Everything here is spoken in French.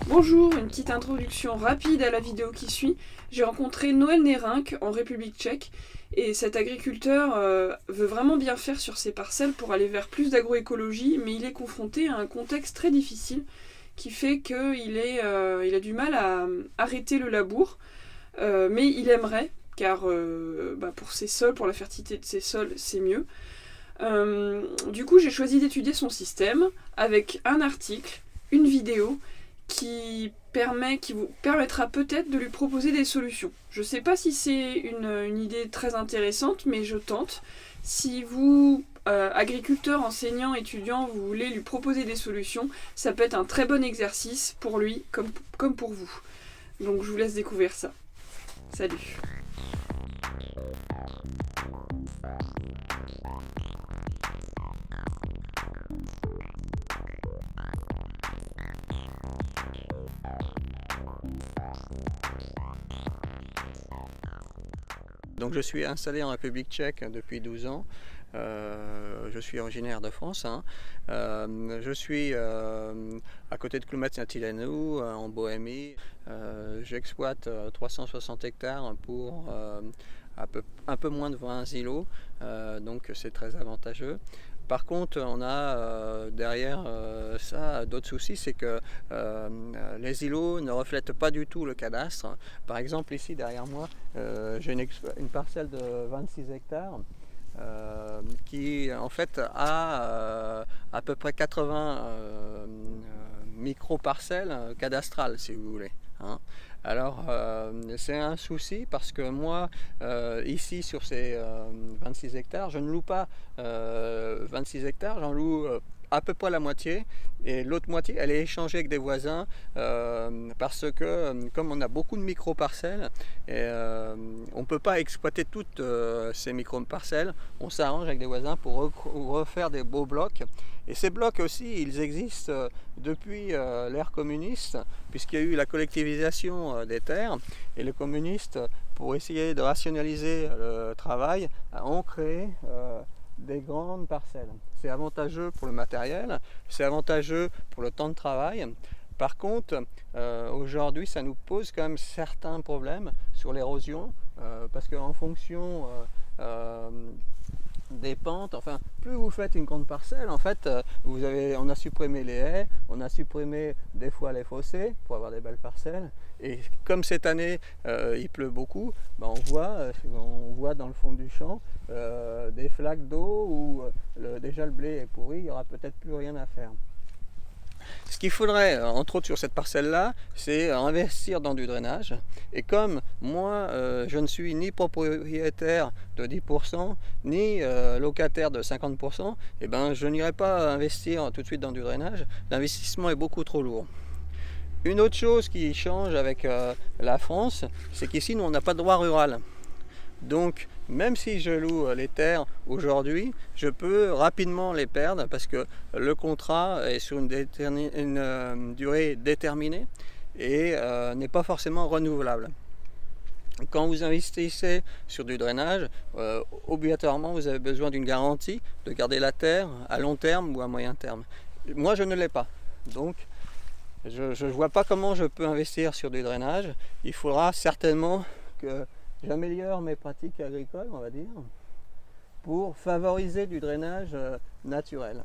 Bonjour, une petite introduction rapide à la vidéo qui suit. J'ai rencontré Noël Nérinck en République tchèque et cet agriculteur veut vraiment bien faire sur ses parcelles pour aller vers plus d'agroécologie, mais il est confronté à un contexte très difficile qui fait qu'il a du mal à arrêter le labour, mais il aimerait, car pour ses sols, pour la fertilité de ses sols, c'est mieux. Du coup, j'ai choisi d'étudier son système avec un article, une vidéo qui vous permettra peut-être de lui proposer des solutions. Je ne sais pas si c'est une idée très intéressante, mais je tente. Si vous, agriculteur, enseignant, étudiant, vous voulez lui proposer des solutions, ça peut être un très bon exercice pour lui comme pour vous. Donc je vous laisse découvrir ça. Salut. Donc je suis installé en République tchèque depuis 12 ans. Je suis originaire de France. Je suis à côté de Cluj-Napoléon, en Bohémie. J'exploite 360 hectares pour un peu moins de 20 îlots, donc c'est très avantageux. Par contre, on a derrière ça d'autres soucis, c'est que les îlots ne reflètent pas du tout le cadastre. Par exemple, ici derrière moi, j'ai une parcelle de 26 hectares qui en fait a à peu près 80 micro-parcelles cadastrales, si vous voulez. Alors c'est un souci parce que moi ici sur ces 26 hectares je ne loue pas 26 hectares, j'en loue à peu près la moitié, et l'autre moitié elle est échangée avec des voisins parce que comme on a beaucoup de micro-parcelles et on ne peut pas exploiter toutes ces micro-parcelles, on s'arrange avec des voisins pour refaire des beaux blocs. Et ces blocs aussi, ils existent depuis l'ère communiste, puisqu'il y a eu la collectivisation des terres, et les communistes, pour essayer de rationaliser le travail, ont créé des grandes parcelles. C'est avantageux pour le matériel, c'est avantageux pour le temps de travail. Par contre, aujourd'hui, ça nous pose quand même certains problèmes sur l'érosion, parce qu'en fonction des pentes, enfin, plus vous faites une grande parcelle, en fait, on a supprimé les haies, on a supprimé des fois les fossés pour avoir des belles parcelles. Et comme cette année il pleut beaucoup, on voit dans le fond du champ des flaques d'eau où déjà le blé est pourri, il n'y aura peut-être plus rien à faire. Ce qu'il faudrait, entre autres sur cette parcelle-là, c'est investir dans du drainage. Et comme moi, je ne suis ni propriétaire de 10%, ni locataire de 50%, eh ben, je n'irai pas investir tout de suite dans du drainage. L'investissement est beaucoup trop lourd. Une autre chose qui change avec la France, c'est qu'ici, nous, on n'a pas de droit rural. Donc, même si je loue les terres aujourd'hui, je peux rapidement les perdre parce que le contrat est sur une durée déterminée et n'est pas forcément renouvelable. Quand vous investissez sur du drainage, obligatoirement vous avez besoin d'une garantie de garder la terre à long terme ou à moyen terme. Moi, je ne l'ai pas. Donc, je ne vois pas comment je peux investir sur du drainage. Il faudra certainement que j'améliore mes pratiques agricoles, on va dire, pour favoriser du drainage naturel.